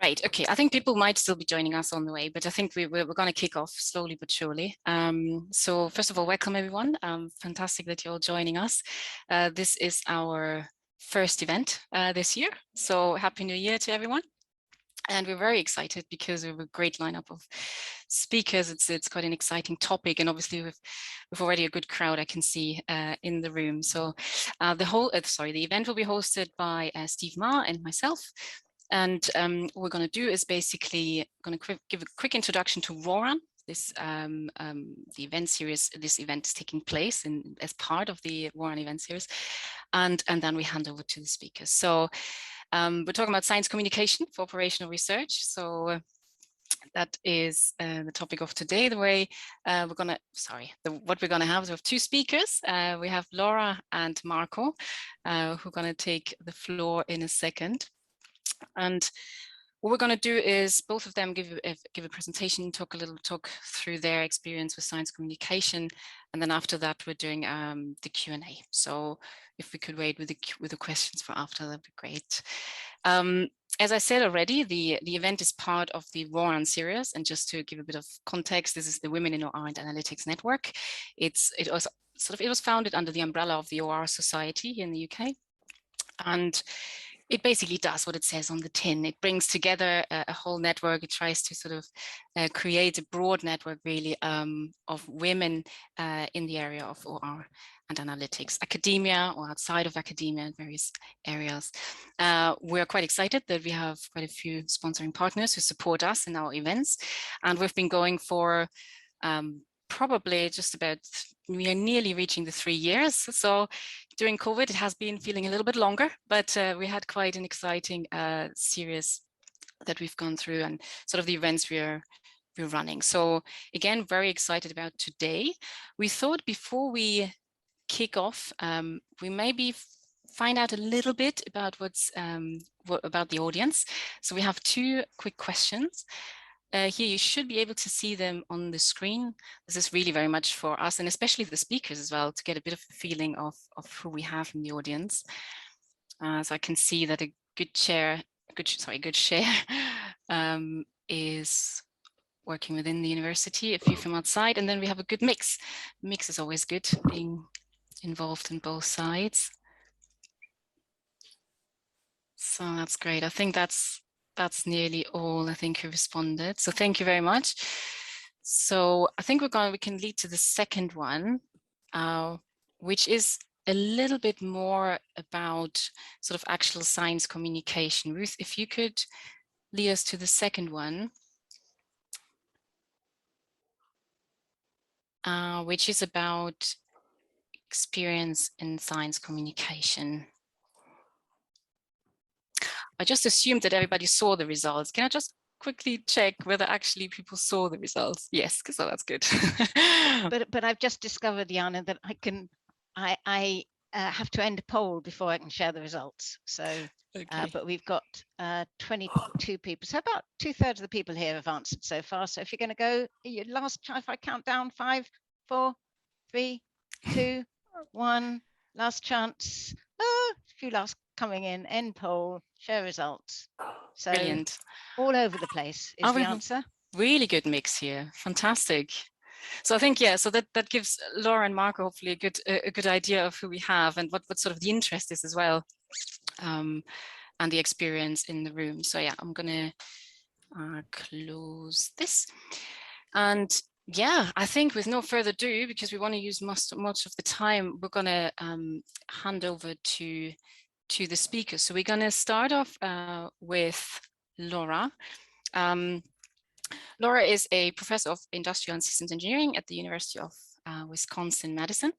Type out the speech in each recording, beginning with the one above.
Right, okay, I think people might still be joining us on the way, but I think we're going to kick off slowly but surely. So first of all, welcome everyone. Fantastic that you're all joining us. This is our first event this year, so Happy New Year to everyone. And we're very excited because we have a great lineup of speakers. It's quite an exciting topic, and obviously we've already a good crowd I can see in the room. So the event will be hosted by Steve Ma and myself. And what we're going to do is basically going to give a quick introduction to WORAN. The event series. This event is taking place as part of the WORAN event series, and then we hand over to the speakers. So we're talking about science communication for operational research. So that is the topic of today. What we're going to have is we have two speakers. We have Laura and Marco, who are going to take the floor in a second. And what we're going to do is both of them give a presentation, talk through their experience with science communication, and then after that we're doing the Q&A. So if we could wait with the questions for after, that'd be great. As I said already, the event is part of the WORAN series, and just to give a bit of context, this is the Women in OR and Analytics Network. It was founded under the umbrella of the OR Society here in the UK, and it basically does what it says on the tin. It brings together a whole network. It tries to sort of create a broad network, really, of women in the area of OR and analytics, academia or outside of academia in various areas. We're quite excited that we have quite a few sponsoring partners who support us in our events. And we've been going for probably we are nearly reaching the 3 years. So during COVID, it has been feeling a little bit longer, but we had quite an exciting series that we've gone through and sort of the events we're running. So again, very excited about today. We thought before we kick off, we maybe find out a little bit about about the audience. So we have two quick questions. Here you should be able to see them on the screen. This is really very much for us, and especially the speakers as well, to get a bit of a feeling of who we have in the audience. So I can see that a good share is working within the university, a few from outside, and then we have a good mix. Mix is always good, being involved in both sides. So that's great. I think that's nearly all, I think, who responded. So thank you very much. So I think we can lead to the second one, which is a little bit more about sort of actual science communication. Ruth, if you could lead us to the second one, which is about experience in science communication. I just assumed that everybody saw the results. Can I just quickly check whether actually people saw the results? Yes, because that's good. but I've just discovered, Jana, that I have to end a poll before I can share the results. So, okay. But we've got 22 people. So about 2/3 of the people here have answered so far. So if you're going to go, your last, if I count down, 5, 4, 3, 2, 1, last chance. A few last coming in, end poll, share results. So brilliant. All over the place is the answer. Really good mix here. Fantastic. So I think, yeah, so that gives Laura and Marco hopefully a good idea of who we have and what sort of the interest is as well, and the experience in the room. So yeah, I'm gonna close this. And yeah, I think with no further ado, because we want to use much of the time, we're gonna hand over to the speakers. So we're gonna start off with Laura. Laura is a professor of industrial and systems engineering at the University of Wisconsin-Madison.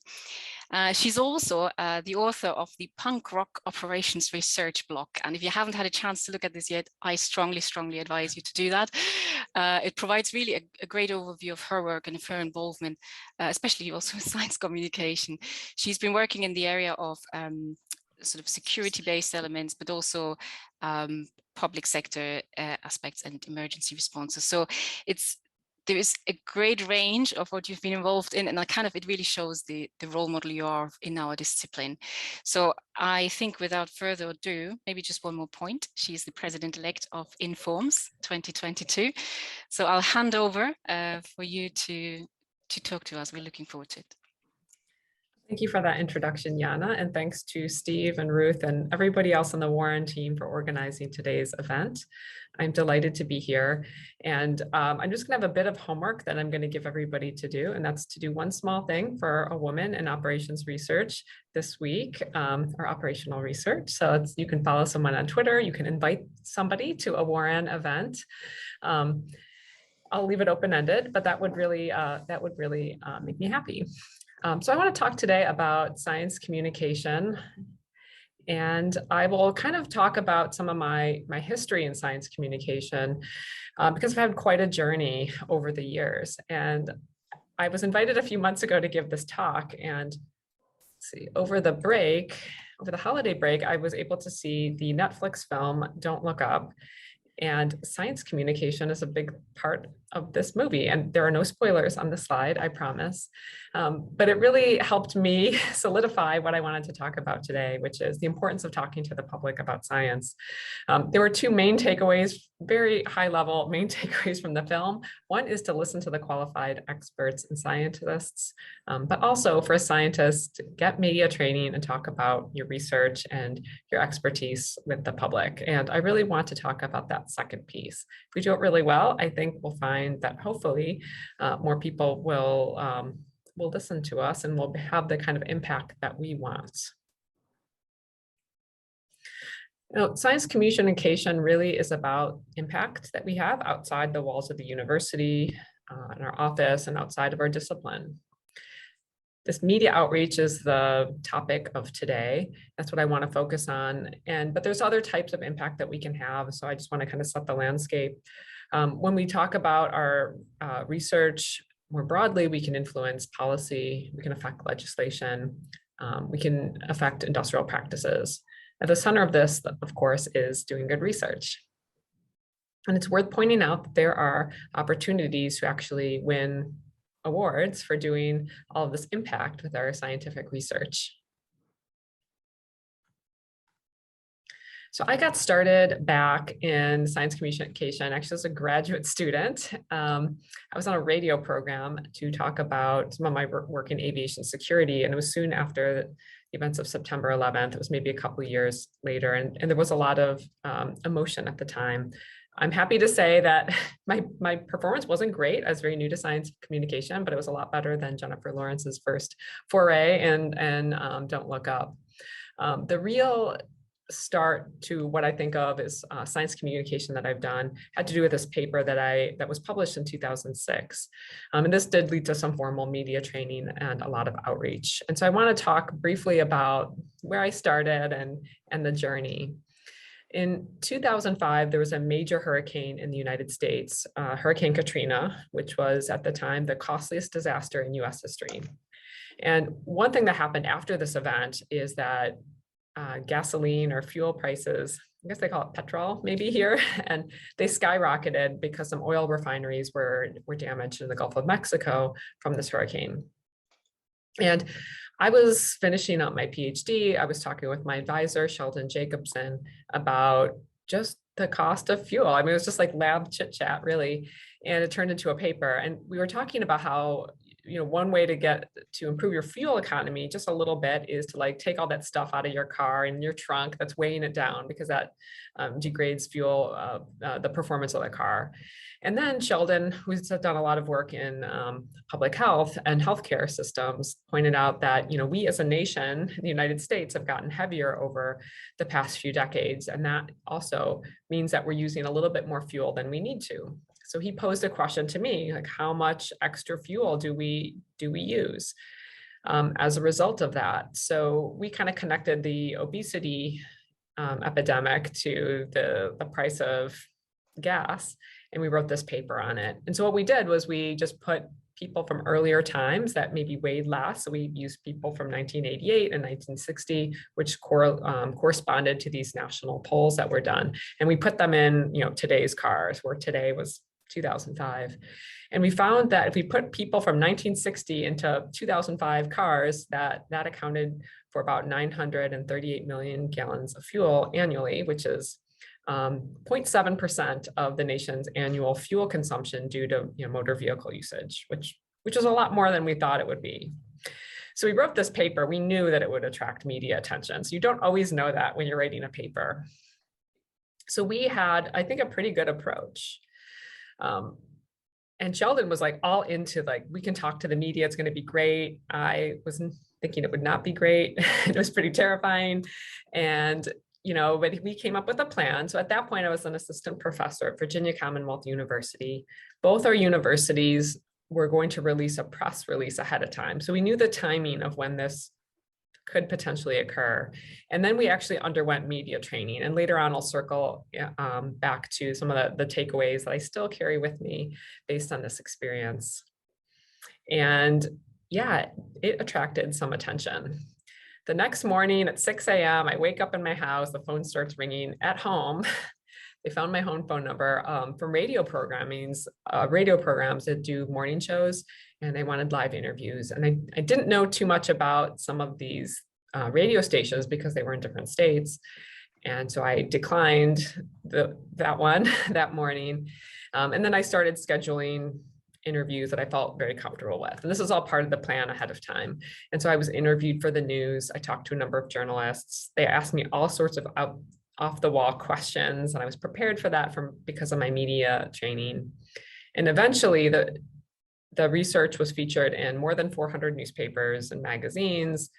She's also the author of the Punk Rock Operations Research blog. And if you haven't had a chance to look at this yet, I strongly, strongly advise you to do that. It provides really a great overview of her work and of her involvement, especially also with science communication. She's been working in the area of sort of security-based elements, but also public sector aspects and emergency responses. So it's there is a great range of what you've been involved in, and it really shows the role model you are in our discipline. So I think without further ado, maybe just one more point. She's the president-elect of Informs 2022. So I'll hand over for you to talk to us. We're looking forward to it. Thank you for that introduction, Jana, and thanks to Steve and Ruth and everybody else on the WORAN team for organizing today's event. I'm delighted to be here, and I'm just gonna have a bit of homework that I'm gonna give everybody to do, and that's to do one small thing for a woman in operations research this week, or operational research. So you can follow someone on Twitter, you can invite somebody to a WORAN event. I'll leave it open-ended, but that would really make me happy. So I want to talk today about science communication, and I will kind of talk about some of my history in science communication because I've had quite a journey over the years. And I was invited a few months ago to give this talk, and let's see, over the holiday break, I was able to see the Netflix film Don't Look Up. And science communication is a big part of this movie. And there are no spoilers on the slide, I promise. But it really helped me solidify what I wanted to talk about today, which is the importance of talking to the public about science. There were two main takeaways, very high level main takeaways from the film. One is to listen to the qualified experts and scientists, but also for a scientist, get media training and talk about your research and your expertise with the public. And I really want to talk about that second piece. If we do it really well, I think we'll find that hopefully more people will listen to us and will have the kind of impact that we want. Now, science communication really is about impact that we have outside the walls of the university, in our office, and outside of our discipline. This media outreach is the topic of today. That's what I want to focus on. But there's other types of impact that we can have. So I just want to kind of set the landscape. When we talk about our research more broadly, we can influence policy, we can affect legislation, we can affect industrial practices. At the center of this, of course, is doing good research. And it's worth pointing out that there are opportunities to actually win awards for doing all of this impact with our scientific research. So I got started back in science communication, actually as a graduate student. I was on a radio program to talk about some of my work in aviation security, and it was soon after the events of September 11th. It was maybe a couple of years later, and there was a lot of emotion at the time. I'm happy to say that my performance wasn't great. I was very new to science communication, but it was a lot better than Jennifer Lawrence's first foray and Don't Look Up. The real start to what I think of as science communication that I've done had to do with this paper that was published in 2006. And this did lead to some formal media training and a lot of outreach. And so I want to talk briefly about where I started and the journey. In 2005, there was a major hurricane in the United States, Hurricane Katrina, which was at the time the costliest disaster in US history. And one thing that happened after this event is that gasoline or fuel prices, I guess they call it petrol maybe here, and they skyrocketed because some oil refineries were damaged in the Gulf of Mexico from this hurricane. And I was finishing up my PhD. I was talking with my advisor, Sheldon Jacobson, about just the cost of fuel. I mean, it was just like lab chit chat, really. And it turned into a paper. And we were talking about how, one way to improve your fuel economy just a little bit is to take all that stuff out of your car and your trunk that's weighing it down, because that degrades fuel, the performance of the car. And then Sheldon, who's done a lot of work in public health and healthcare systems, pointed out that we as a nation, the United States, have gotten heavier over the past few decades, and that also means that we're using a little bit more fuel than we need to. So he posed a question to me, how much extra fuel do we use as a result of that? So we kind of connected the obesity epidemic to the price of gas, and we wrote this paper on it. And so what we did was we just put people from earlier times that maybe weighed less. So we used people from 1988 and 1960, which corresponded to these national polls that were done. And we put them in, today's cars, where today was 2005. And we found that if we put people from 1960 into 2005 cars, that accounted for about 938 million gallons of fuel annually, which is 0.7% of the nation's annual fuel consumption due to motor vehicle usage, which is a lot more than we thought it would be. So we wrote this paper. We knew that it would attract media attention. So you don't always know that when you're writing a paper. So we had, I think, a pretty good approach. And Sheldon was like all into like, we can talk to the media, it's going to be great. I was thinking it would not be great. It was pretty terrifying. And but we came up with a plan. So at that point, I was an assistant professor at Virginia Commonwealth University. Both our universities were going to release a press release ahead of time. So we knew the timing of when this could potentially occur. And then we actually underwent media training. And later on, I'll circle back to some of the takeaways that I still carry with me based on this experience. And yeah, it attracted some attention. The next morning at 6 a.m., I wake up in my house, the phone starts ringing at home. They found my home phone number from radio programs that do morning shows, and they wanted live interviews. And I didn't know too much about some of these radio stations because they were in different states. And so I declined that one that morning. And then I started scheduling interviews that I felt very comfortable with. And this is all part of the plan ahead of time. And so I was interviewed for the news. I talked to a number of journalists. They asked me all sorts of off the wall questions. And I was prepared for that because of my media training. And eventually the research was featured in more than 400 newspapers and magazines,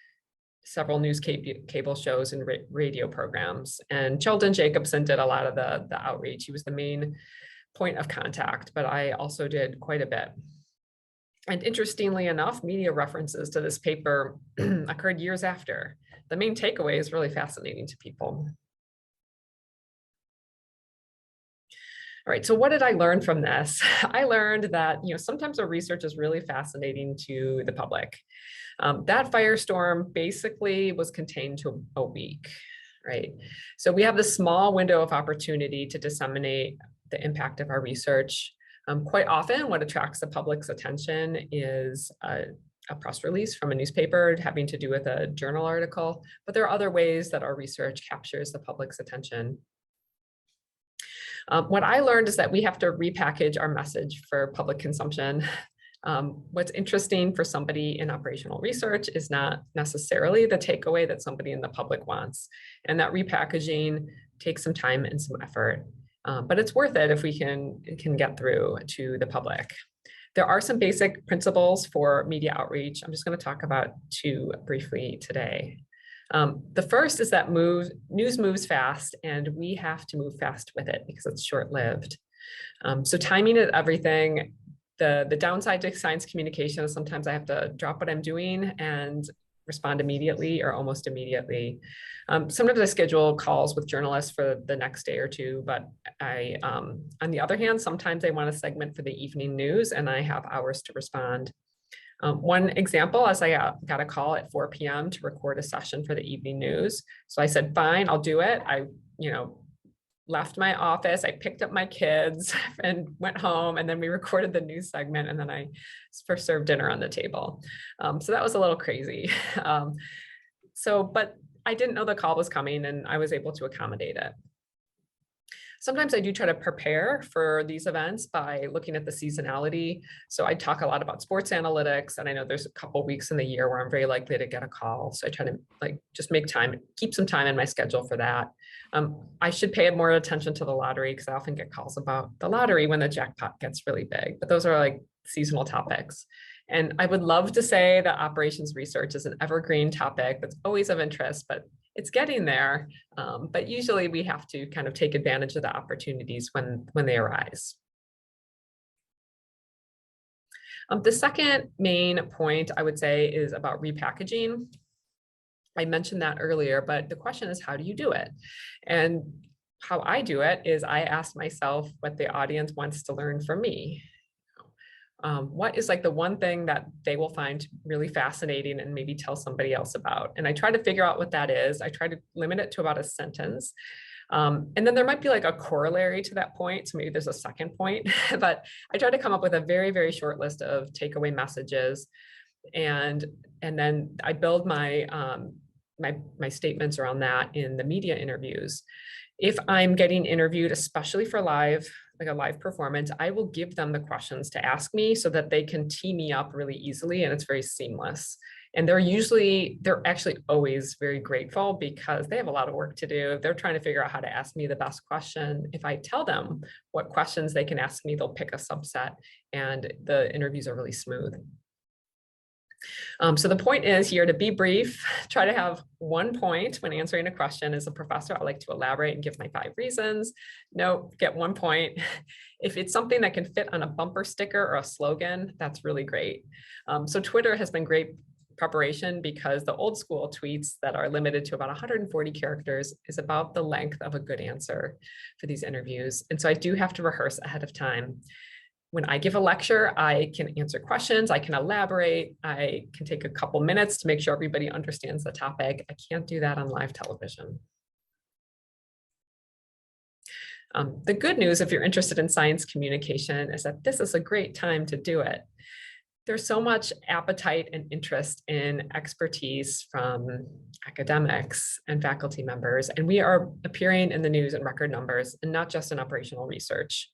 several news cable shows and radio programs. And Sheldon Jacobson did a lot of the outreach. He was the main point of contact, but I also did quite a bit. And interestingly enough, media references to this paper occurred years after. The main takeaway is really fascinating to people. All right, so what did I learn from this? I learned that sometimes our research is really fascinating to the public. That firestorm basically was contained to a week, right? So we have this small window of opportunity to disseminate the impact of our research. Quite often what attracts the public's attention is a press release from a newspaper having to do with a journal article, but there are other ways that our research captures the public's attention. What I learned is that we have to repackage our message for public consumption. What's interesting for somebody in operational research is not necessarily the takeaway that somebody in the public wants. And that repackaging takes some time and some effort. But it's worth it if we can get through to the public. There are some basic principles for media outreach. I'm just going to talk about two briefly today. The first is that news moves fast, and we have to move fast with it because it's short-lived. So timing is everything. The downside to science communication is sometimes I have to drop what I'm doing and respond immediately or almost immediately. Sometimes I schedule calls with journalists for the next day or two, but on the other hand, sometimes they want a segment for the evening news and I have hours to respond. One example is I got a call at 4 p.m. to record a session for the evening news. So I said, fine, I'll do it. I, left my office, I picked up my kids and went home, and then we recorded the news segment, and then I first served dinner on the table. So that was a little crazy. But I didn't know the call was coming, and I was able to accommodate it. Sometimes I do try to prepare for these events by looking at the seasonality. So I talk a lot about sports analytics, and I know there's a couple of weeks in the year where I'm very likely to get a call. So I try to just make time, keep some time in my schedule for that. I should pay more attention to the lottery because I often get calls about the lottery when the jackpot gets really big, but those are seasonal topics. And I would love to say that operations research is an evergreen topic that's always of interest, but it's getting there. But usually we have to kind of take advantage of the opportunities when they arise. The second main point I would say is about repackaging. I mentioned that earlier, but the question is, how do you do it? And how I do it is I ask myself what the audience wants to learn from me. What is the one thing that they will find really fascinating and maybe tell somebody else about? And I try to figure out what that is. I try to limit it to about a sentence. And then there might be like a corollary to that point. So maybe there's a second point, but I try to come up with a very, very short list of takeaway messages. And then I build my my statements around that in the media interviews. If I'm getting interviewed, especially for live, like a live performance, I will give them the questions to ask me so that they can tee me up really easily, and it's very seamless. And they're actually always very grateful because they have a lot of work to do. They're trying to figure out how to ask me the best question. If I tell them what questions they can ask me, they'll pick a subset, and the interviews are really smooth. So the point is here to be brief, try to have one point when answering a question. As a professor, I like to elaborate and give my 5 reasons. No, get 1 point. If it's something that can fit on a bumper sticker or a slogan, that's really great. So Twitter has been great preparation because the old school tweets that are limited to about 140 characters is about the length of a good answer for these interviews. And so I do have to rehearse ahead of time. When I give a lecture, I can answer questions, I can elaborate, I can take a couple minutes to make sure everybody understands the topic. I can't do that on live television. The good news, if you're interested in science communication, is that this is a great time to do it. There's so much appetite and interest in expertise from academics and faculty members, and we are appearing in the news in record numbers, and not just in operational research.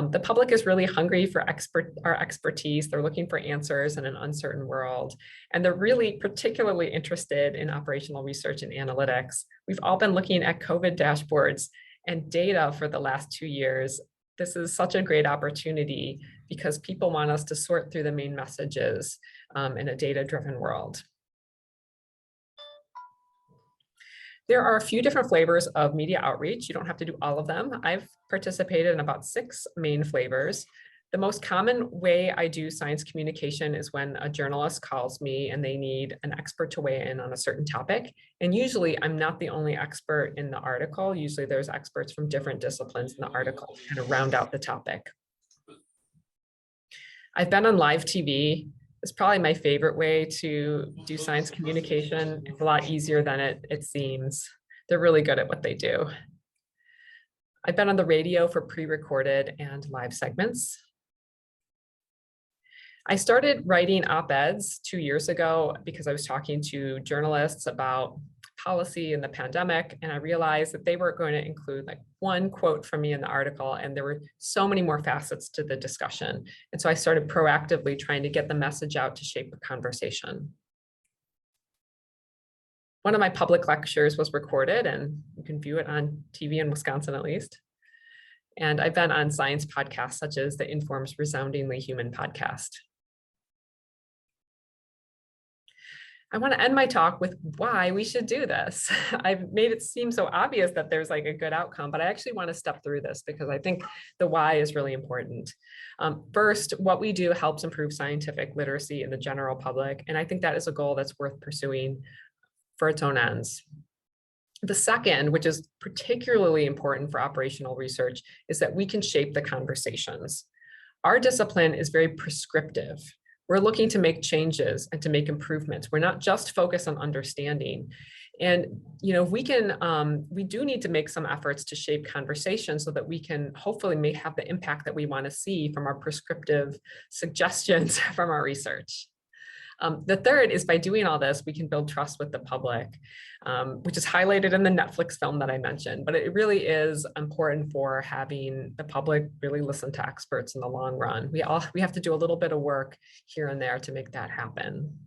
The public is really hungry for our expertise. They're looking for answers in an uncertain world, and they're really particularly interested in operational research and analytics. We've all been looking at COVID dashboards and data for the last 2 years. This is such a great opportunity because people want us to sort through the main messages in a data-driven world. There are a few different flavors of media outreach. You don't have to do all of them. I've participated in about 6 main flavors. The most common way I do science communication is when a journalist calls me and they need an expert to weigh in on a certain topic. And usually I'm not the only expert in the article. Usually there's experts from different disciplines in the article to kind of round out the topic. I've been on live TV. It's probably my favorite way to do science communication. It's a lot easier than it seems. They're really good at what they do. I've been on the radio for pre-recorded and live segments. I started writing op-eds 2 years ago because I was talking to journalists about policy and the pandemic, and I realized that they weren't going to include like one quote from me in the article, and there were so many more facets to the discussion. And so I started proactively trying to get the message out to shape the conversation. One of my public lectures was recorded, and you can view it on TV in Wisconsin at least. And I've been on science podcasts such as the Inform's Resoundingly Human podcast. I want to end my talk with why we should do this. I've made it seem so obvious that there's like a good outcome, but I actually want to step through this because I think the why is really important. First, what we do helps improve scientific literacy in the general public, and I think that is a goal that's worth pursuing for its own ends. The second, which is particularly important for operational research, is that we can shape the conversations. Our discipline is very prescriptive. We're looking to make changes and to make improvements. We're not just focused on understanding. And we do need to make some efforts to shape conversation so that we can hopefully have the impact that we want to see from our prescriptive suggestions from our research. The third is by doing all this, we can build trust with the public, which is highlighted in the Netflix film that I mentioned, but it really is important for having the public really listen to experts in the long run. We have to do a little bit of work here and there to make that happen.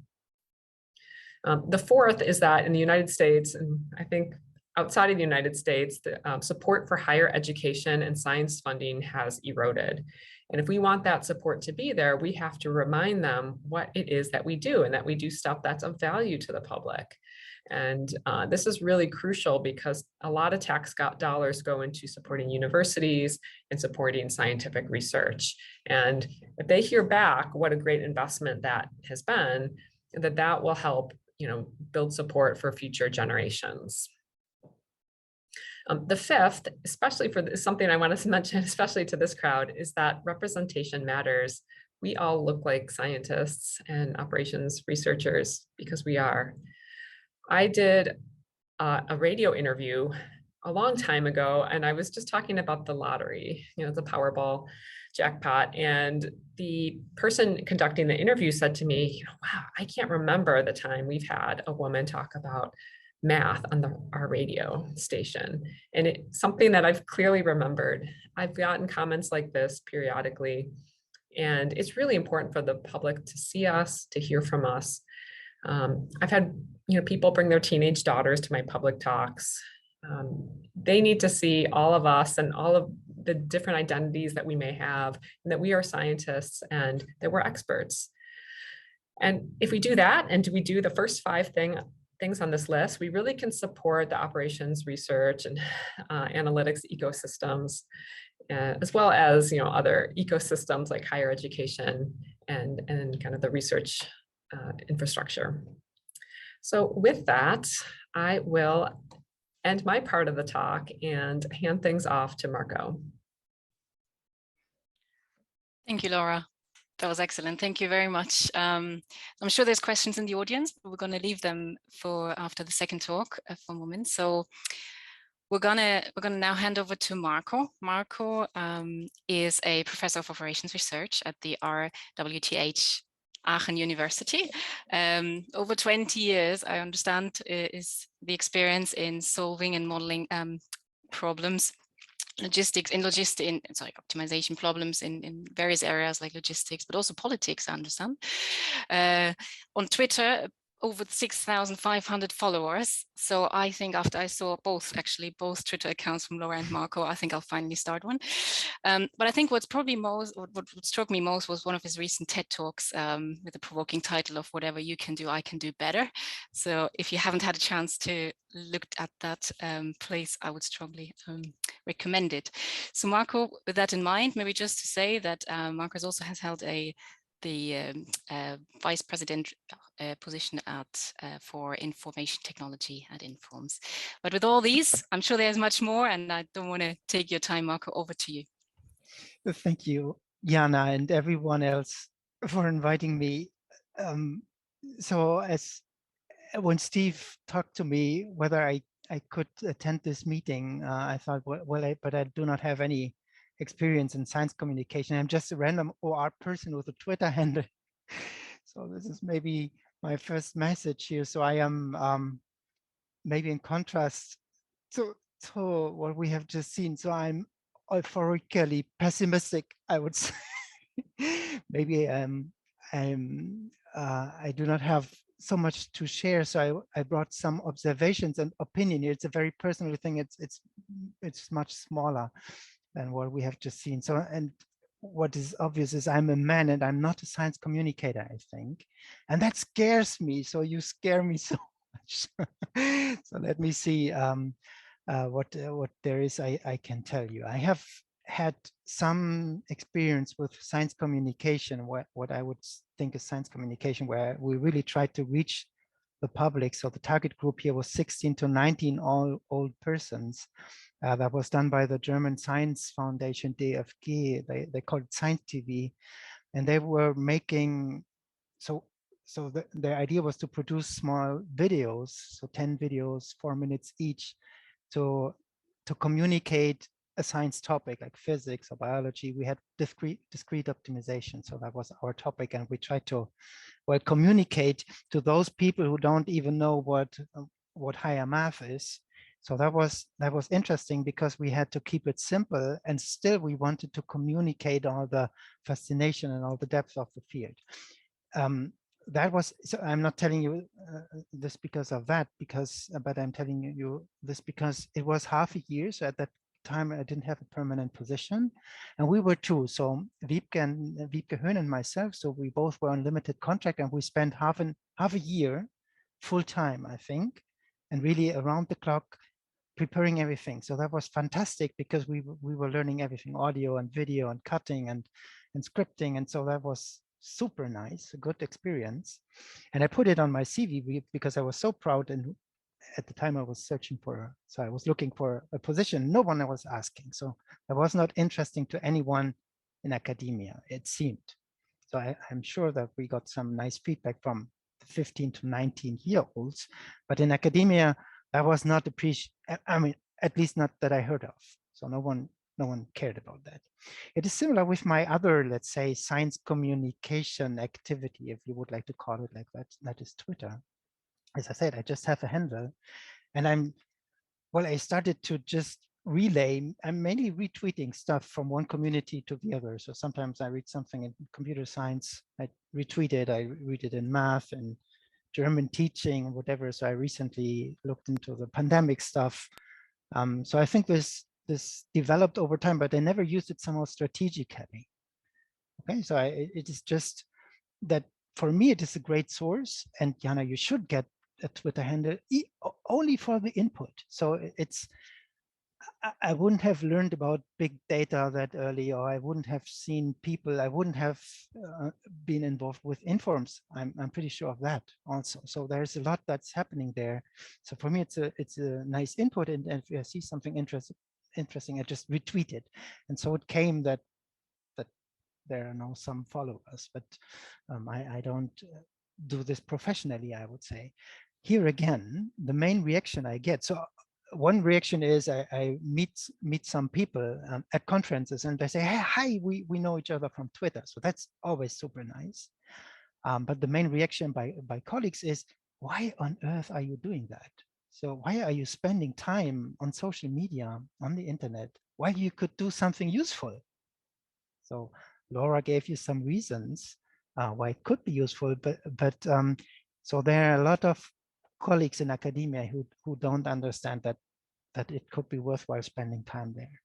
The fourth is that in the United States, and I think outside of the United States, the support for higher education and science funding has eroded. And if we want that support to be there, we have to remind them what it is that we do and that we do stuff that's of value to the public. And this is really crucial because a lot of tax dollars go into supporting universities and supporting scientific research. And if they hear back what a great investment that has been, that will help build support for future generations. The fifth, especially for something I want to mention, especially to this crowd, is that representation matters. We all look like scientists and operations researchers because we are. I did a radio interview a long time ago, and I was just talking about the lottery, the Powerball jackpot. And the person conducting the interview said to me, wow, I can't remember the time we've had a woman talk about math on our radio station. And it's something that I've clearly remembered. I've gotten comments like this periodically, and it's really important for the public to see us, to hear from us. I've had people bring their teenage daughters to my public talks. They need to see all of us and all of the different identities that we may have, and that we are scientists and that we're experts. And if we do that, and we do the first 5 things on this list, we really can support the operations, research, and analytics ecosystems, as well as other ecosystems like higher education and kind of the research infrastructure. So with that, I will end my part of the talk and hand things off to Marco. Thank you, Laura. That was excellent. Thank you very much. I'm sure there's questions in the audience, but we're going to leave them for after the second talk for a moment. So we're gonna now hand over to Marco. Marco is a professor of operations research at the RWTH Aachen University. Over 20 years, I understand, is the experience in solving and modeling problems, optimization problems in various areas like logistics, but also politics, I understand. On Twitter, over 6,500 followers. So I think after I saw both Twitter accounts from Laura and Marco, I think I'll finally start one. But I think what struck me most was one of his recent TED Talks with the provoking title of "Whatever you can do, I can do better." So if you haven't had a chance to look at that, please, I would strongly recommend it. So Marco, with that in mind, maybe just to say that Marco also has held the vice president position for information technology at Informs. But with all these, I'm sure there's much more, and I don't want to take your time, Marco. Over to you. Thank you, Jana, and everyone else for inviting me. So when Steve talked to me whether I could attend this meeting, I thought, but I do not have any experience in science communication. I'm just a random OR person with a Twitter handle. So this is maybe my first message here. So I am maybe in contrast to what we have just seen. So I'm euphorically pessimistic, I would say. Maybe I do not have so much to share, so I brought some observations and opinion here. It's a very personal thing. It's much smaller than what we have just seen. So, and what is obvious is I'm a man and I'm not a science communicator, I think, and that scares me. So you scare me so much. So let me see what there is I can tell you. I have had some experience with science communication, what I would think is science communication, where we really tried to reach the public. So the target group here was 16 to 19 all old persons. That was done by the German Science Foundation, DFG. They called it Science TV, and they were making, so the idea was to produce small videos, so 10 videos, 4 minutes each, to communicate a science topic like physics or biology. We had discrete optimization, so that was our topic, and we tried to communicate to those people who don't even know what higher math is. So that was interesting, because we had to keep it simple, and still we wanted to communicate all the fascination and all the depth of the field. That was, so I'm not telling you this because of that, but I'm telling you this because it was half a year. So at that time I didn't have a permanent position, and we were two. So Wiebke Höhn and myself. So we both were on limited contract, and we spent half a year full time, I think, and really around the clock preparing everything. So that was fantastic, because we were learning everything, audio and video and cutting and scripting, and so that was super nice, a good experience. And I put it on my CV because I was so proud, and at the time I was searching so I was looking for a position. No one was asking, so that was not interesting to anyone in academia, it seemed. So I'm sure that we got some nice feedback from the 15 to 19-year-olds, but in academia that was not appreciated. I mean, at least not that I heard of. So no one cared about that. It is similar with my other, let's say, science communication activity, if you would like to call it like that. That is Twitter. As I said, I just have a handle, and I started to just relay. I'm mainly retweeting stuff from one community to the other. So sometimes I read something in computer science, I retweet it. I read it in math and German teaching, whatever. So I recently looked into the pandemic stuff. So I think this developed over time, but I never used it somehow strategically. Okay, so it is just that for me, it is a great source. And Jana, you should get a Twitter handle only for the input. So I wouldn't have learned about big data that early, or I wouldn't have seen people, I wouldn't have been involved with informs. I'm pretty sure of that also. So there's a lot that's happening there. So for me, it's a nice input, and if I see something interesting, I just retweet it. And so it came that there are now some followers, but I don't do this professionally, I would say. Here again, the main reaction I get, so one reaction is I meet some people at conferences, and they say, hey, hi, we know each other from Twitter. So that's always super nice. But the main reaction by colleagues is, why on earth are you doing that? So why are you spending time on social media, on the internet, while you could do something useful? So Laura gave you some reasons why it could be useful, but so there are a lot of colleagues in academia who don't understand that it could be worthwhile spending time there.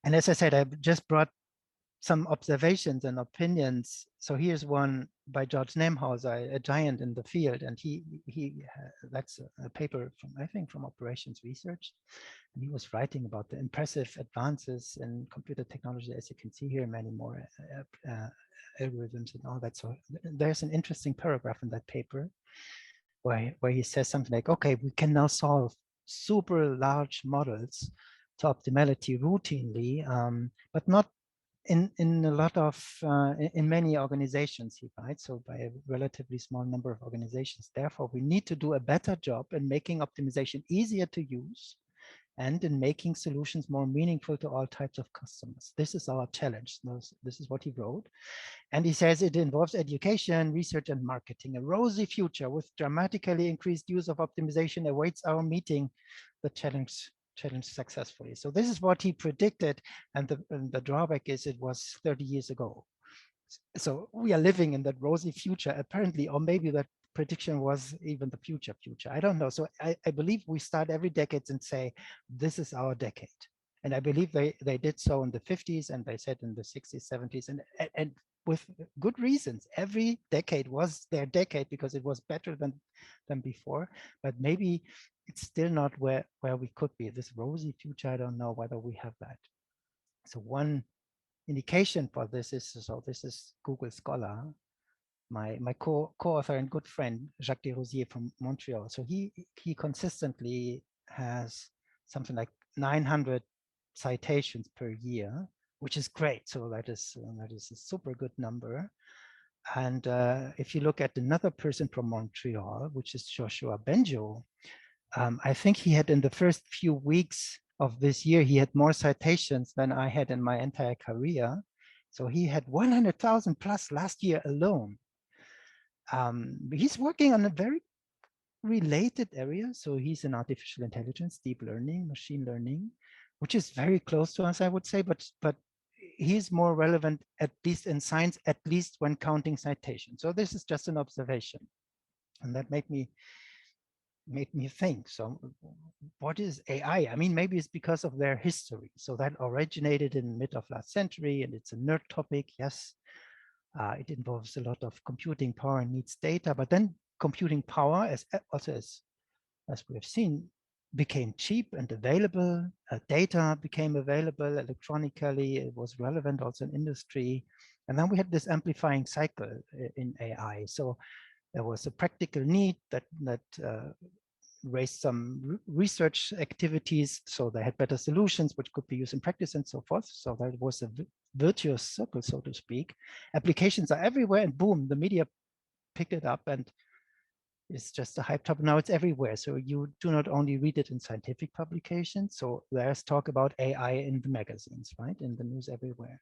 And as I said, I just brought some observations and opinions. So here's one by George Namhauser, a giant in the field, and that's a paper from, I think, from operations research. And he was writing about the impressive advances in computer technology, as you can see here, many more algorithms and all that. So there's an interesting paragraph in that paper where he says something like, okay, we can now solve super large models to optimality routinely, but not in a lot of, in many organizations, he writes, so by a relatively small number of organizations. Therefore, we need to do a better job in making optimization easier to use and in making solutions more meaningful to all types of customers. This is our challenge. This is what he wrote. And he says it involves education, research, and marketing. A rosy future with dramatically increased use of optimization awaits our meeting the challenge successfully. So this is what he predicted. And the drawback is it was 30 years ago. So we are living in that rosy future, apparently, or maybe that prediction was even the future. I don't know. So I believe we start every decade and say, this is our decade. And I believe they did so in the 50s, and they said in the 60s, 70s, and with good reasons. Every decade was their decade because it was better than before. But maybe it's still not where we could be. This rosy future, I don't know whether we have that. So one indication for this is, so this is Google Scholar, my co-author and good friend, Jacques Desrosiers from Montreal. So he consistently has something like 900 citations per year, which is great. So that is a super good number. And if you look at another person from Montreal, which is Joshua Benjo, I think he had in the first few weeks of this year, he had more citations than I had in my entire career. So he had 100,000 plus last year alone. He's working on a very related area. So he's in artificial intelligence, deep learning, machine learning, which is very close to us, I would say, but he's more relevant, at least in science, at least when counting citations. So this is just an observation. And that made me think, so what is AI? I mean, maybe it's because of their history. So that originated in the mid of last century, and it's a nerd topic, yes. It involves a lot of computing power and needs data, but then computing power, as we have seen, became cheap and available. Data became available electronically. It was relevant also in industry. And then we had this amplifying cycle in AI. So there was a practical need that raised some research activities, so they had better solutions which could be used in practice and so forth. So that was a virtuous circle, so to speak. Applications are everywhere, and boom, the media picked it up, and It's just a hype topic. Now it's everywhere. So you do not only read it in scientific publications. So there's talk about AI in the magazines, right? In the news everywhere.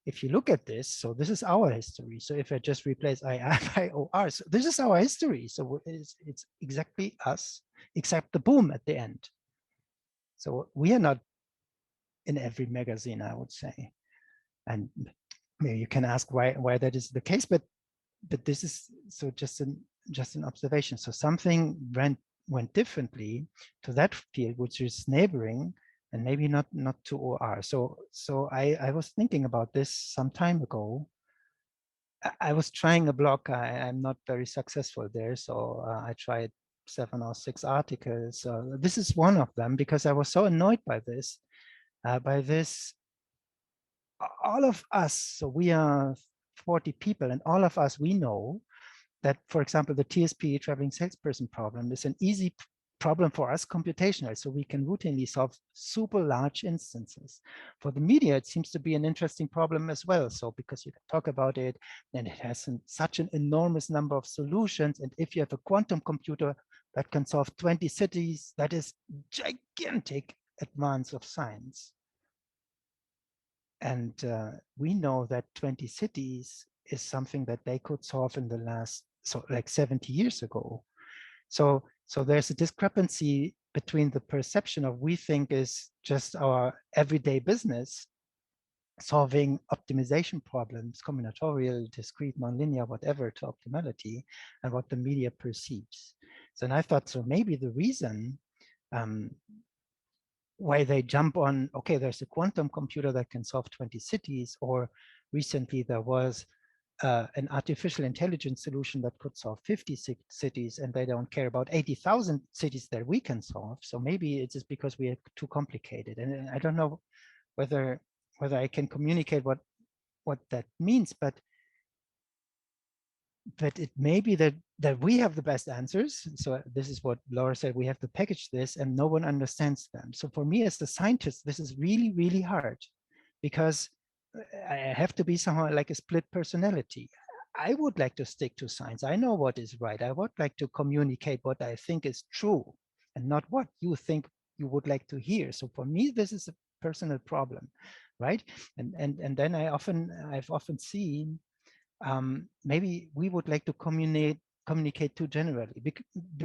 If you look at this, so this is our history. So if I just replace AI by OR, so this is our history. So it's exactly us, except the boom at the end. So we are not in every magazine, I would say. And maybe you can ask why that is the case, but this is so just an observation. So something went differently to that field, which is neighboring, and maybe not to OR. So I was thinking about this some time ago. I was trying a blog. I'm not very successful there, so I tried 7 or 6 articles. This is one of them because I was so annoyed by this. All of us, so we are 40 people, and all of us, we know that, for example, the TSP, traveling salesperson problem, is an easy problem for us computationally, so we can routinely solve super large instances. For the media, it seems to be an interesting problem as well. So because you can talk about it, and it has such an enormous number of solutions, and if you have a quantum computer that can solve 20 cities, that is gigantic advance of science. And we know that 20 cities is something that they could solve in the last, so like 70 years ago. So there's a discrepancy between the perception of we think is just our everyday business, solving optimization problems, combinatorial, discrete, nonlinear, whatever, to optimality, and what the media perceives. So and I thought, so maybe the reason why they jump on, okay, there's a quantum computer that can solve 20 cities, or recently there was an artificial intelligence solution that could solve 50 cities, and they don't care about 80,000 cities that we can solve. So maybe it's just because we are too complicated. And I don't know whether I can communicate what that means, but it may be that we have the best answers. So this is what Laura said, we have to package this and no one understands them. So for me as a scientist, this is really, really hard because I have to be somehow like a split personality. I would like to stick to science. I know what is right. I would like to communicate what I think is true and not what you think you would like to hear. So for me, this is a personal problem, right? And then I've often seen maybe we would like to communicate too generally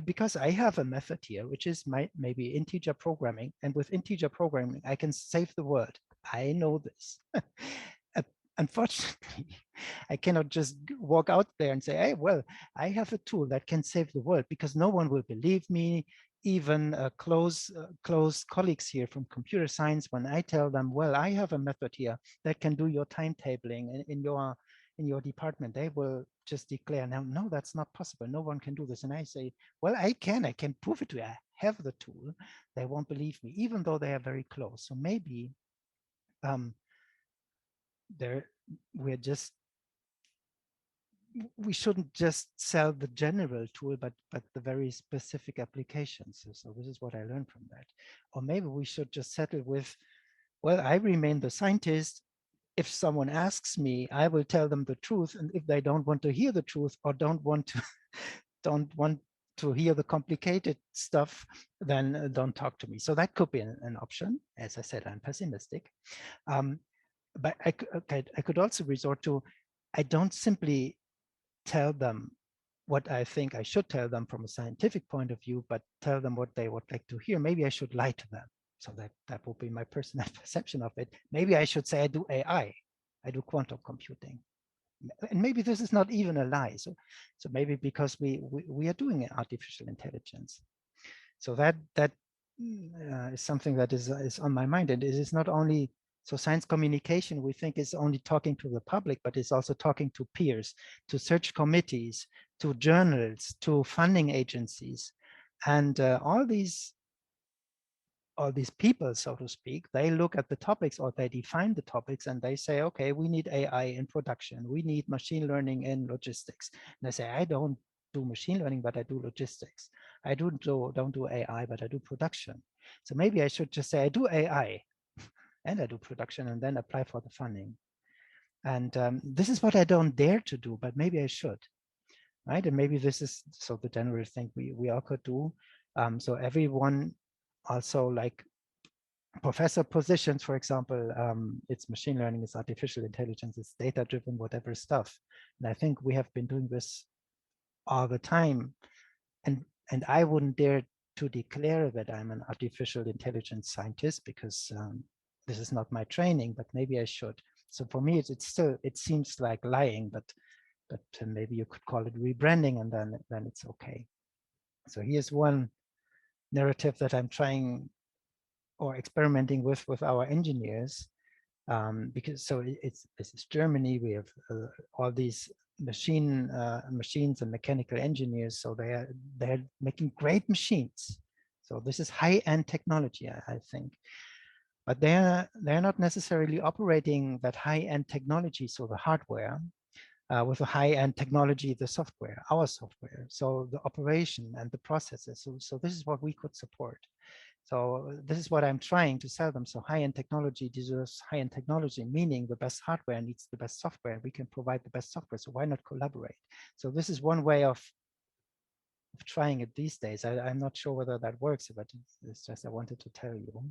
because I have a method here, which is maybe integer programming. And with integer programming, I can save the world. I know this. Unfortunately, I cannot just walk out there and say, hey, well, I have a tool that can save the world, because no one will believe me. Even close colleagues here from computer science, when I tell them, well, I have a method here that can do your timetabling in your department, they will just declare, no, that's not possible. No one can do this. And I say, well, I can prove it to you. I have the tool. They won't believe me, even though they are very close. So maybe we shouldn't just sell the general tool, but the very specific applications. So this is what I learned from that. Or maybe we should just settle with, well, I remain the scientist. If someone asks me, I will tell them the truth. And if they don't want to hear the truth or don't want to hear the complicated stuff, then don't talk to me. So that could be an option. As I said, I'm pessimistic. But I could also resort to, I don't simply tell them what I think I should tell them from a scientific point of view, but tell them what they would like to hear. Maybe I should lie to them. So that would be my personal perception of it. Maybe I should say I do AI, I do quantum computing. And maybe this is not even a lie. So maybe because we are doing artificial intelligence. So that is something that is on my mind. And it is not only, so science communication, we think is only talking to the public, but it's also talking to peers, to search committees, to journals, to funding agencies. And all these people, so to speak, they look at the topics, or they define the topics, and they say, okay, we need AI in production. We need machine learning in logistics. And I say, I don't do machine learning, but I do logistics. I don't do AI, but I do production. So maybe I should just say I do AI and I do production, and then apply for the funding. And this is what I don't dare to do, but maybe I should. right? And maybe this is so the general thing we all could do. So everyone also like professor positions, for example, it's machine learning, it's artificial intelligence, it's data-driven, whatever stuff. And I think we have been doing this all the time. And I wouldn't dare to declare that I'm an artificial intelligence scientist because this is not my training, but maybe I should. So for me, it's still, it seems like lying, but maybe you could call it rebranding, and then it's okay. So here's one narrative that I'm trying or experimenting with our engineers, because so this is Germany. We have all these machines and mechanical engineers, so they're making great machines. So this is high-end technology, I think, but they're not necessarily operating that high-end technology, so the hardware, with a high-end technology, the software, our software, so the operation and the processes. So this is what we could support. So this is what I'm trying to sell them. So high-end technology deserves high-end technology, meaning the best hardware needs the best software. We can provide the best software, so why not collaborate? So this is one way of trying it these days. I'm not sure whether that works, but it's just I wanted to tell you.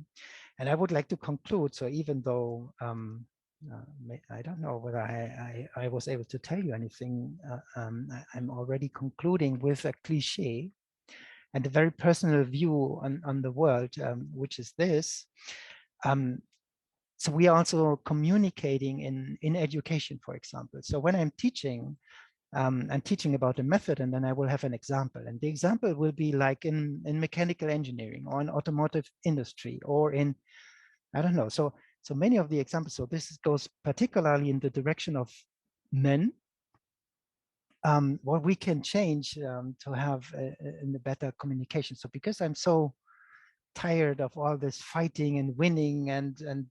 And I would like to conclude. So even though I don't know whether I was able to tell you anything, I'm already concluding with a cliche and a very personal view on the world, which is this. So we are also communicating in education, for example. So when I'm teaching about a method, and then I will have an example. And the example will be like in mechanical engineering or in automotive industry or in, I don't know. So many of the examples, so this goes particularly in the direction of men, what we can change to have a better communication. So because I'm so tired of all this fighting and winning and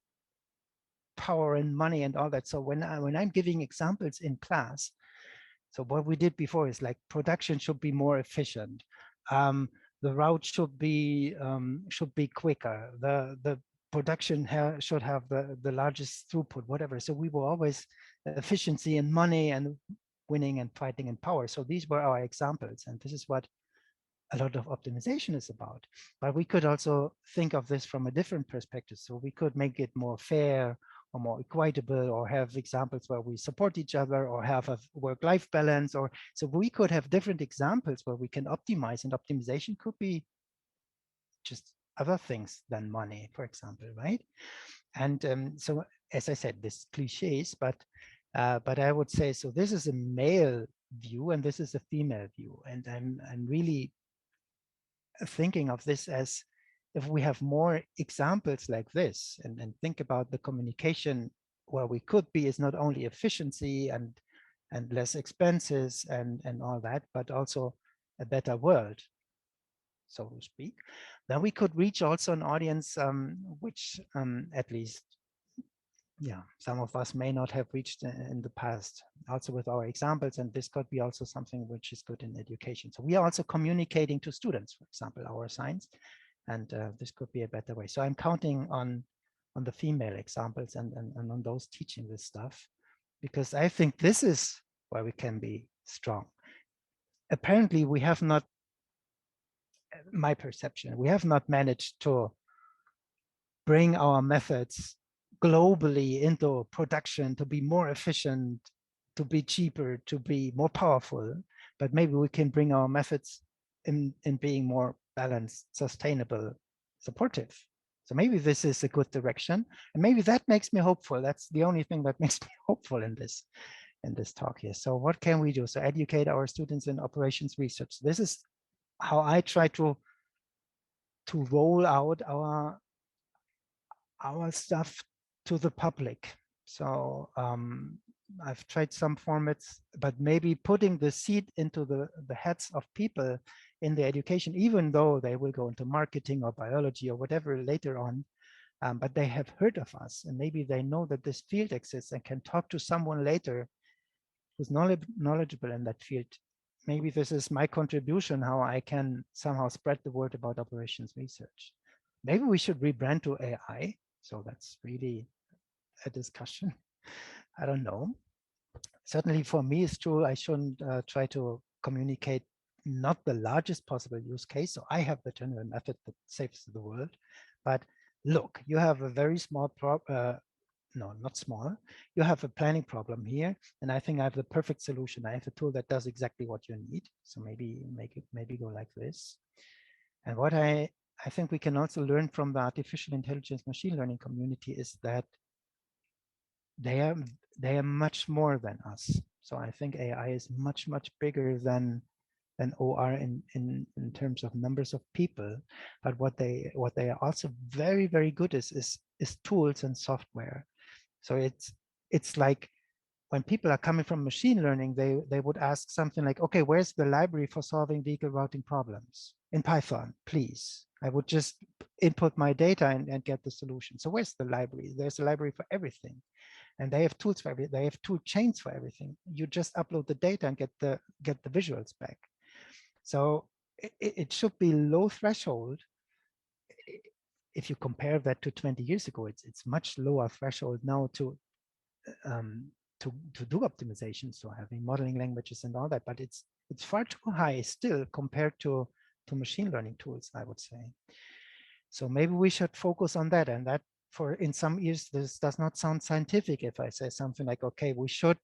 power and money and all that. So when I'm giving examples in class, so what we did before is like production should be more efficient. The route should be quicker. The production should have the largest throughput, whatever. So we were always efficiency and money and winning and fighting and power. So these were our examples, and this is what a lot of optimization is about. But we could also think of this from a different perspective. So we could make it more fair or more equitable, or have examples where we support each other, or have a work-life balance, or so we could have different examples where we can optimize, and optimization could be just other things than money, for example, right? And so, as I said, this cliches, but I would say, so this is a male view and this is a female view, and I'm really thinking of this as, if we have more examples like this, and think about the communication where we could be is not only efficiency and less expenses and all that, but also a better world, so to speak, then we could reach also an audience which at least, yeah, some of us may not have reached in the past, also with our examples. And this could be also something which is good in education. So we are also communicating to students, for example, our science, and this could be a better way. So I'm counting on the female examples and on those teaching this stuff, because I think this is where we can be strong. Apparently, we have not, my perception, we have not managed to bring our methods globally into production to be more efficient, to be cheaper, to be more powerful. But maybe we can bring our methods in being more balanced, sustainable, supportive. So maybe this is a good direction, and maybe that makes me hopeful. That's the only thing that makes me hopeful in this talk here. So what can we do? So educate our students in operations research. This is how I try to roll out our stuff to the public. So I've tried some formats, but maybe putting the seed into the heads of people in the education, even though they will go into marketing or biology or whatever later on, but they have heard of us, and maybe they know that this field exists and can talk to someone later who's knowledgeable in that field. Maybe this is my contribution, how I can somehow spread the word about operations research. Maybe we should rebrand to AI. So that's really a discussion. I don't know. Certainly for me, it's true. I shouldn't try to communicate not the largest possible use case. So I have the general method that saves the world. But look, you have a very small no, not small. You have a planning problem here, and I think I have the perfect solution. I have a tool that does exactly what you need. So maybe go like this. And what I think we can also learn from the artificial intelligence machine learning community is that they are much more than us. So I think AI is much bigger than OR in terms of numbers of people. But what they are also very good is tools and software. So it's like when people are coming from machine learning, they would ask something like, okay, where's the library for solving vehicle routing problems? In Python, please. I would just input my data and get the solution. So where's the library? There's a library for everything. And they have tools for everything. They have tool chains for everything. You just upload the data and get the visuals back. So it should be low threshold. If you compare that to 20 years ago, it's much lower threshold now to do optimization. So having modeling languages and all that, but it's far too high still compared to machine learning tools, I would say. So maybe we should focus on that. And that in some ears, this does not sound scientific if I say something like, okay, we should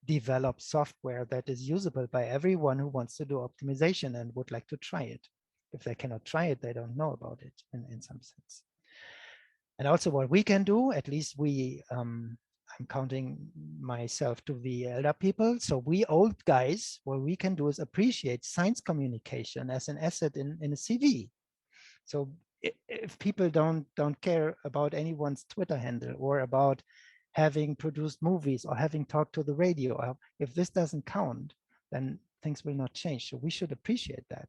develop software that is usable by everyone who wants to do optimization and would like to try it. If they cannot try it, they don't know about it in some sense. And also what we can do, at least I'm counting myself to the elder people. So we old guys, what we can do is appreciate science communication as an asset in a CV. So if people don't care about anyone's Twitter handle or about having produced movies or having talked to the radio, if this doesn't count, then things will not change. So we should appreciate that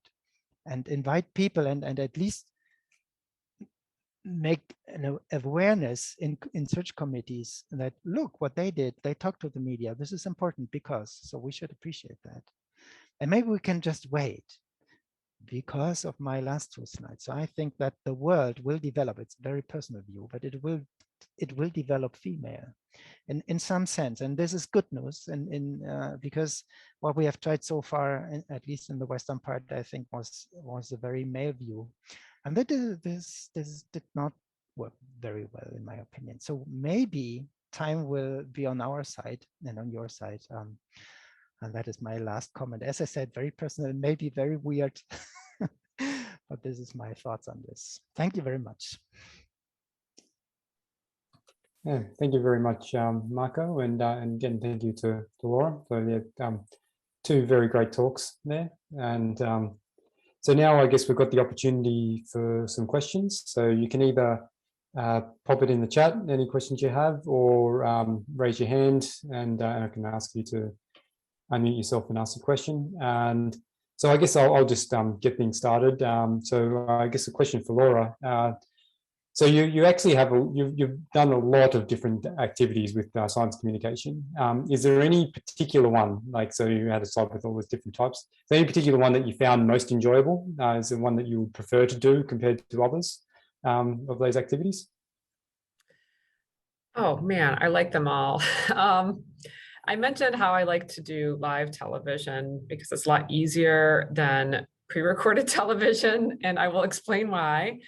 and invite people and at least make an awareness in search committees that, look, what they did, they talked to the media. This is important because, so we should appreciate that. And maybe we can just wait because of my last two slides. So I think that the world will develop, it's a very personal view, but it will develop female in some sense. And this is good news. And because what we have tried so far, at least in the Western part, I think was a very male view. And that this did not work very well, in my opinion. So maybe time will be on our side and on your side. And that is my last comment. As I said, very personal, maybe very weird, but this is my thoughts on this. Thank you very much. Yeah, thank you very much, Marco, and again, thank you to Laura for two very great talks there. And so now I guess we've got the opportunity for some questions. So you can either pop it in the chat, any questions you have, or raise your hand and I can ask you to unmute yourself and ask a question. And so I guess I'll just get things started. So I guess a question for Laura. So you actually have you've done a lot of different activities with science communication. Is there any particular one, like, so you had a slide with all those different types, is there any particular one that you found most enjoyable? Is there one that you would prefer to do compared to others of those activities? Oh man, I like them all. I mentioned how I like to do live television because it's a lot easier than pre-recorded television, and I will explain why.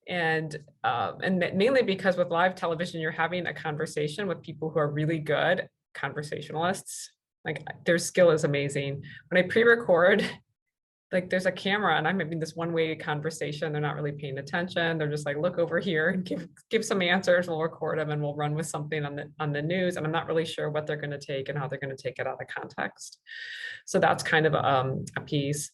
And mainly because with live television, you're having a conversation with people who are really good conversationalists. Like, their skill is amazing. When I pre-record, like, there's a camera and I'm having this one-way conversation. They're not really paying attention. They're just like, look over here and give some answers. We'll record them and we'll run with something on the news. And I'm not really sure what they're going to take and how they're going to take it out of context. So that's kind of a piece.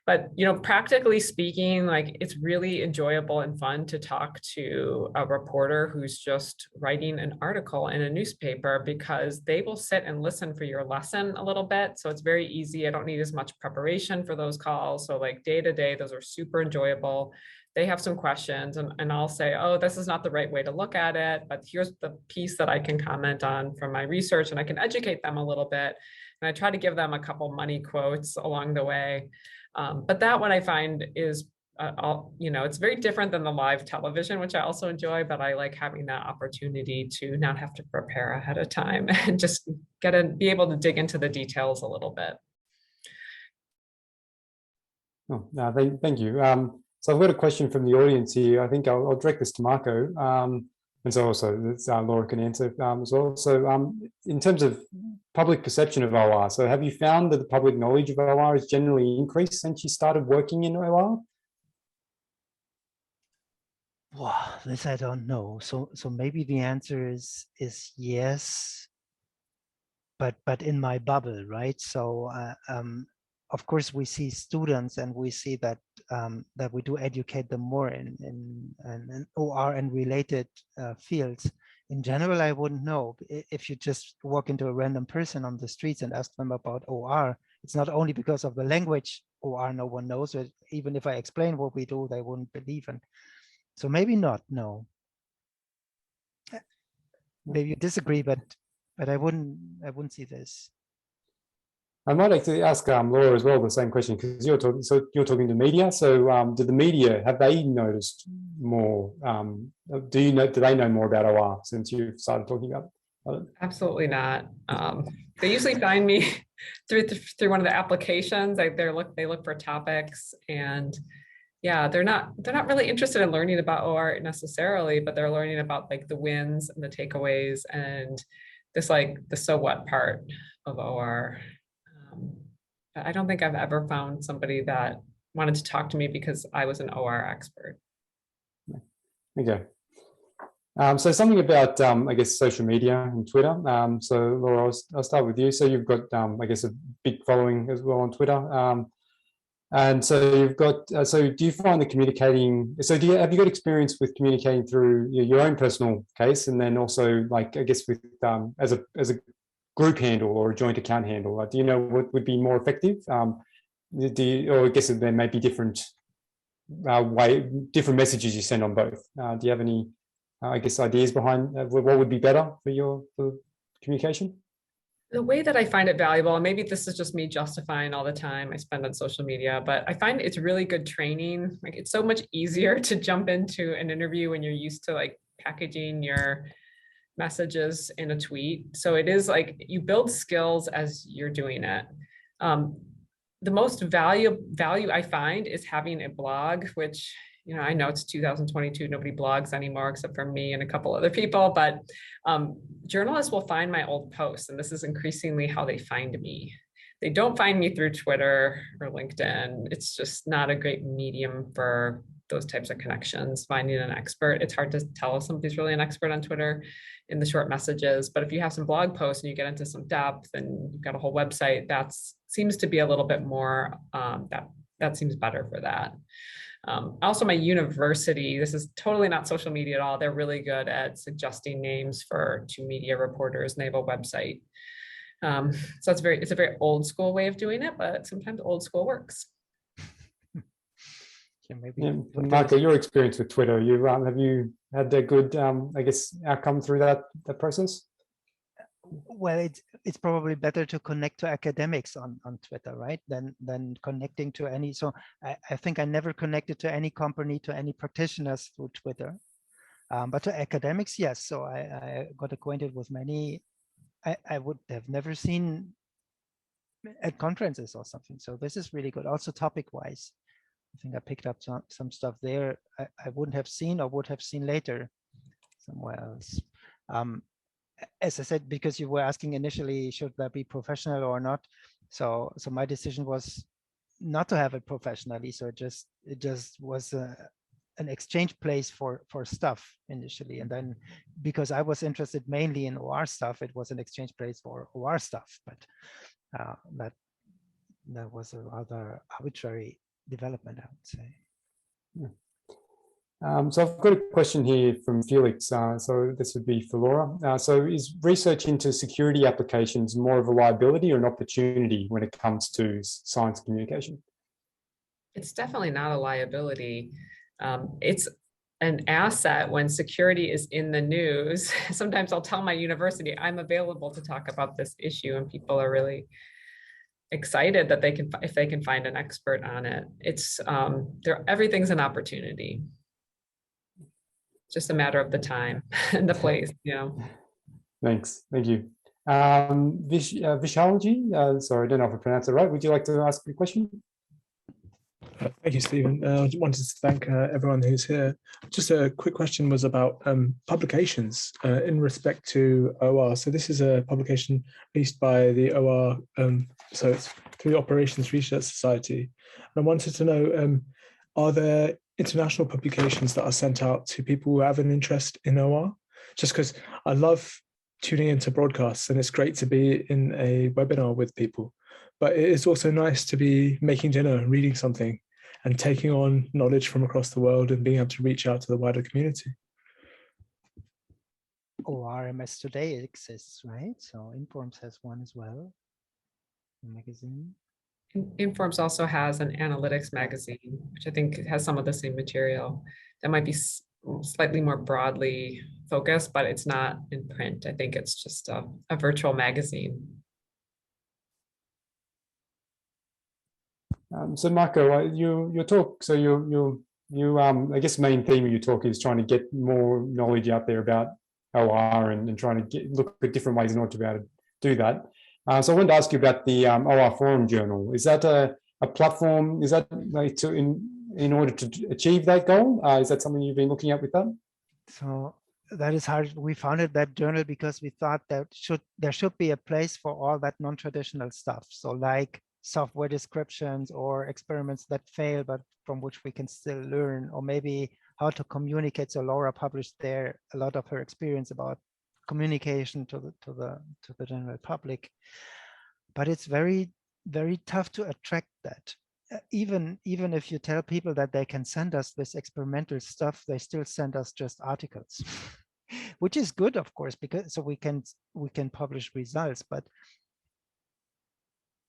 But, you know, practically speaking, like, it's really enjoyable and fun to talk to a reporter who's just writing an article in a newspaper, because they will sit and listen for your lesson a little bit. So it's very easy. I don't need as much preparation for those calls. So like day to day, those are super enjoyable. They have some questions and I'll say, oh, this is not the right way to look at it, but here's the piece that I can comment on from my research, and I can educate them a little bit. And I try to give them a couple money quotes along the way. But that one I find is, you know, it's very different than the live television, which I also enjoy, but I like having that opportunity to not have to prepare ahead of time and just be able to dig into the details a little bit. Oh, no, thank you. So I've got a question from the audience here. I think I'll direct this to Marco. And so also Laura can answer as well. So in terms of public perception of OR, so have you found that the public knowledge of OR has generally increased since you started working in OR? Wow, this I don't know. So maybe the answer is yes, but in my bubble, right? So of course we see students and we see that that we do educate them more in OR and related fields. In general, I wouldn't know. If you just walk into a random person on the streets and ask them about OR, it's not only because of the language OR no one knows it. Even if I explain what we do, they wouldn't believe. And so maybe not, no. Maybe you disagree, but I wouldn't see this. I might actually ask Laura as well the same question, because you're talking to media. So did the media, have they noticed more? Do they know more about OR since you've started talking about it? Absolutely not. They usually find me through one of the applications. They look for topics, and yeah, they're not really interested in learning about OR necessarily, but they're learning about like the wins and the takeaways and this like the so what part of OR. I don't think I've ever found somebody that wanted to talk to me because I was an OR expert. Okay. So something about, I guess, social media and Twitter. So Laura, I'll start with you. So you've got, I guess, a big following as well on Twitter. And so you've got, so do you find that communicating, so have you got experience with communicating through your own personal case, and then also like, I guess with, as a group handle or a joint account handle? Do you know what would be more effective? Or I guess there may be different different messages you send on both. Do you have any, I guess, ideas behind what would be better for communication? The way that I find it valuable, and maybe this is just me justifying all the time I spend on social media, but I find it's really good training. Like it's so much easier to jump into an interview when you're used to like packaging your messages in a tweet. So it is like you build skills as you're doing it. The most value I find is having a blog, which, you know, I know it's 2022, nobody blogs anymore except for me and a couple other people, but journalists will find my old posts, and this is increasingly how they find me. They don't find me through Twitter or LinkedIn. It's just not a great medium for those types of connections. Finding an expert, it's hard to tell if somebody's really an expert on Twitter in the short messages, but if you have some blog posts and you get into some depth and you've got a whole website, that seems to be a little bit more, that seems better for that. Also my university, this is totally not social media at all. They're really good at suggesting names for media reporters, and they have a website. So it's a very old school way of doing it, but sometimes old school works. Yeah, Marco, your experience with Twitter, have you had a good, I guess, outcome through that process? Well, it's probably better to connect to academics on Twitter, right? Than connecting to any. So I think I never connected to any company, to any practitioners through Twitter, but to academics, yes. So I got acquainted with many I would have never seen at conferences or something. So this is really good. Also topic-wise, I think I picked up some stuff there I wouldn't have seen or would have seen later somewhere else. As I said, because you were asking initially, should that be professional or not? So my decision was not to have it professionally. So it just was an exchange place for stuff initially. And then because I was interested mainly in OR stuff, it was an exchange place for OR stuff. But that was a rather arbitrary development, I would say. Yeah. So I've got a question here from Felix. So this would be for Laura. So is research into security applications more of a liability or an opportunity when it comes to science communication? It's definitely not a liability. It's an asset when security is in the news. Sometimes I'll tell my university I'm available to talk about this issue, and people are really excited that if they can find an expert on it. It's everything's an opportunity. Just a matter of the time and the place, you know. Thanks, thank you. Vishalaji, sorry, I don't know if I pronounced it right. Would you like to ask a question? Thank you, Stephen. I just wanted to thank everyone who's here. Just a quick question was about publications in respect to OR. So this is a publication released by the OR, so it's through the Operations Research Society. And I wanted to know, are there international publications that are sent out to people who have an interest in OR? Just because I love tuning into broadcasts and it's great to be in a webinar with people. But it is also nice to be making dinner, reading something, and taking on knowledge from across the world and being able to reach out to the wider community. ORMS Today exists, right? So Informs has one as well, a magazine. Informs also has an analytics magazine, which I think has some of the same material. That might be slightly more broadly focused, but it's not in print. I think it's just a virtual magazine. So Marco, your talk, so you I guess the main theme of your talk is trying to get more knowledge out there about OR and trying to look at different ways in order to be able to do that. So I wanted to ask you about the OR Forum Journal. Is that a platform? Is that like in order to achieve that goal? Is that something you've been looking at with that? So that is hard. We founded that journal because we thought that there should be a place for all that non-traditional stuff. So like software descriptions or experiments that fail, but from which we can still learn, or maybe how to communicate. So Laura published there a lot of her experience about communication to the general public. But it's very, very tough to attract that. Even if you tell people that they can send us this experimental stuff, they still send us just articles, which is good, of course, because so we can publish results, but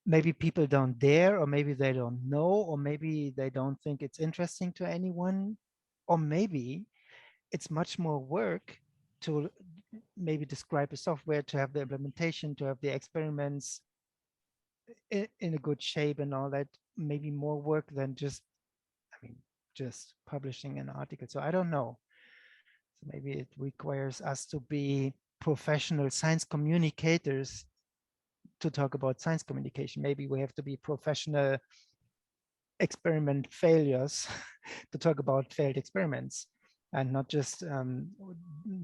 maybe people don't dare, or maybe they don't know, or maybe they don't think it's interesting to anyone, or maybe it's much more work to maybe describe a software, to have the implementation, to have the experiments in a good shape and all that, maybe more work than just publishing an article. So I don't know. So maybe it requires us to be professional science communicators to talk about science communication. Maybe we have to be professional experiment failures to talk about failed experiments, and not just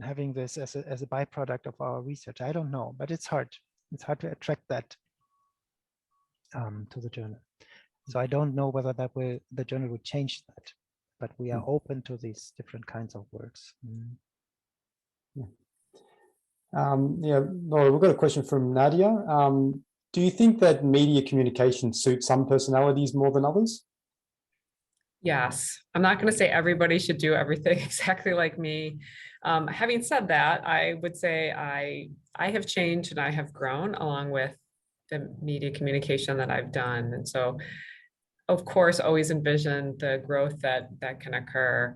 having this as a byproduct of our research. I don't know, but it's hard. It's hard to attract that to the journal. So I don't know whether the journal will change that, but we are open to these different kinds of works. Yeah, Laura, we've got a question from Nadia. Do you think that media communication suits some personalities more than others? Yes, I'm not going to say everybody should do everything exactly like me. Having said that, I would say I have changed and I have grown along with the media communication that I've done. And so, of course, always envision the growth that can occur.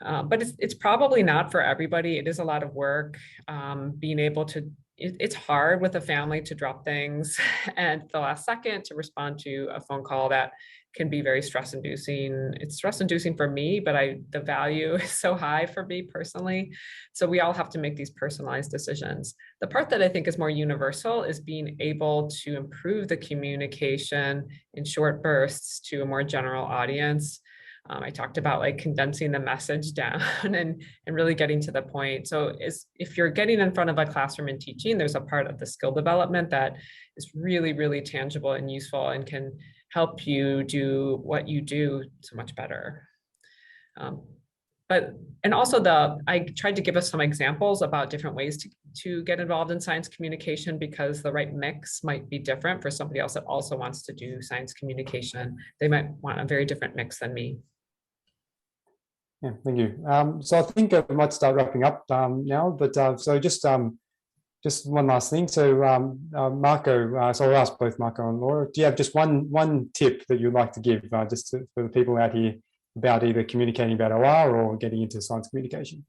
But it's probably not for everybody. It is a lot of work. Being able to, it's hard with a family to drop things at the last second to respond to a phone call that can be very stress-inducing. It's stress-inducing for me, but the value is so high for me personally. So we all have to make these personalized decisions. The part that I think is more universal is being able to improve the communication in short bursts to a more general audience. I talked about like condensing the message down and really getting to the point. So if you're getting in front of a classroom and teaching, there's a part of the skill development that is really, really tangible and useful and can help you do what you do so much better. And also I tried to give us some examples about different ways to get involved in science communication, because the right mix might be different for somebody else that also wants to do science communication. They might want a very different mix than me. Yeah, thank you. So I think I might start wrapping up now, but so just one last thing. So Marco, so I'll ask both Marco and Laura, do you have just one tip that you'd like to give just for the people out here about either communicating about OR or getting into science communication?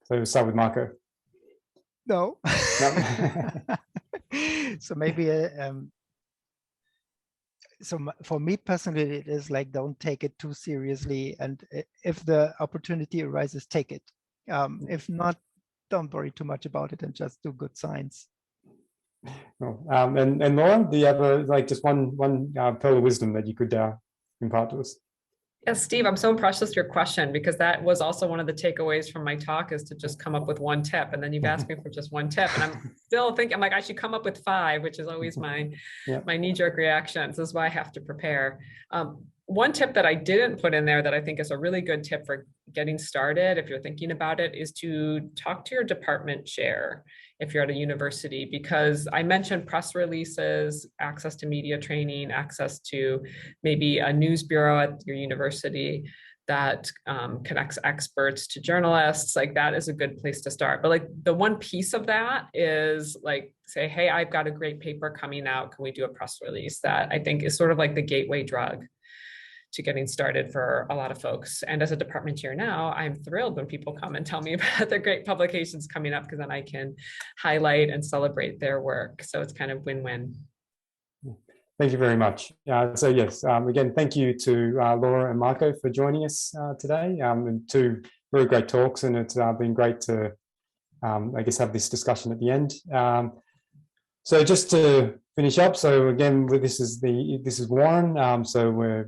So we'll start with Marco. No. So maybe so for me personally, it is like, don't take it too seriously, and if the opportunity arises, take it. If not, don't worry too much about it and just do good science. And Laura, do you have just one pearl of wisdom that you could impart to us? Yes, Steve, I'm so impressed with your question, because that was also one of the takeaways from my talk, is to just come up with one tip. And then you've asked me for just one tip. And I'm still thinking, I'm like, I should come up with 5, which is always my knee-jerk reaction. So this is why I have to prepare. One tip that I didn't put in there that I think is a really good tip for getting started, if you're thinking about it, is to talk to your department chair if you're at a university, because I mentioned press releases, access to media training, access to maybe a news bureau at your university that connects experts to journalists. Like, that is a good place to start. But like, the one piece of that is like, say, hey, I've got a great paper coming out, can we do a press release? That I think is sort of like the gateway drug to getting started for a lot of folks. And as a department chair now, I'm thrilled when people come and tell me about the great publications coming up, because then I can highlight and celebrate their work. So it's kind of win-win. Thank you very much. So yes, again, thank you to Laura and Marco for joining us today. And 2 very great talks, and it's been great to, I guess, have this discussion at the end. So just to finish up, so again, this is WORAN. So we're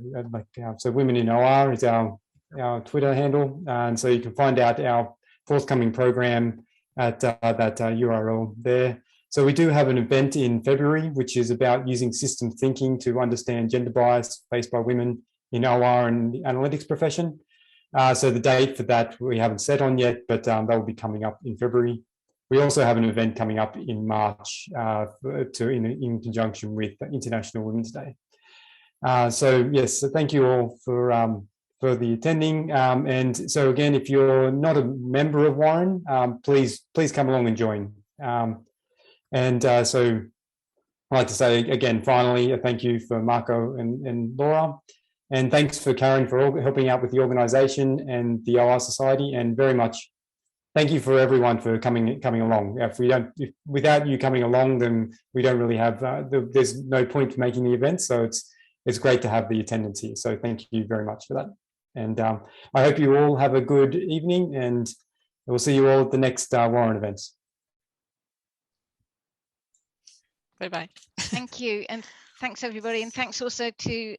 so Women in OR is our Twitter handle, and so you can find out our forthcoming program at that URL there. So we do have an event in February, which is about using system thinking to understand gender bias faced by women in OR and the analytics profession. So the date for that we haven't set on yet, but that will be coming up in February. We also have an event coming up in March in conjunction with International Women's Day. So yes, so thank you all for the attending. And so again, if you're not a member of WORAN, please come along and join. So I'd like to say again, finally, a thank you for Marco and Laura. And thanks for Karen for helping out with the organisation and the OR Society, and very much thank you for everyone for coming along. Without you coming along, then we don't really have. There's no point to making the event. So it's great to have the attendance here. So thank you very much for that. And I hope you all have a good evening, and we'll see you all at the next WORAN events. Bye-bye. Thank you. And thanks, everybody. And thanks also to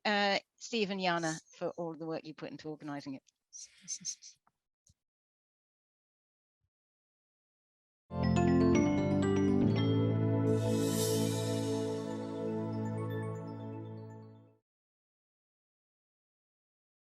Steve and Jana for all the work you put into organising it.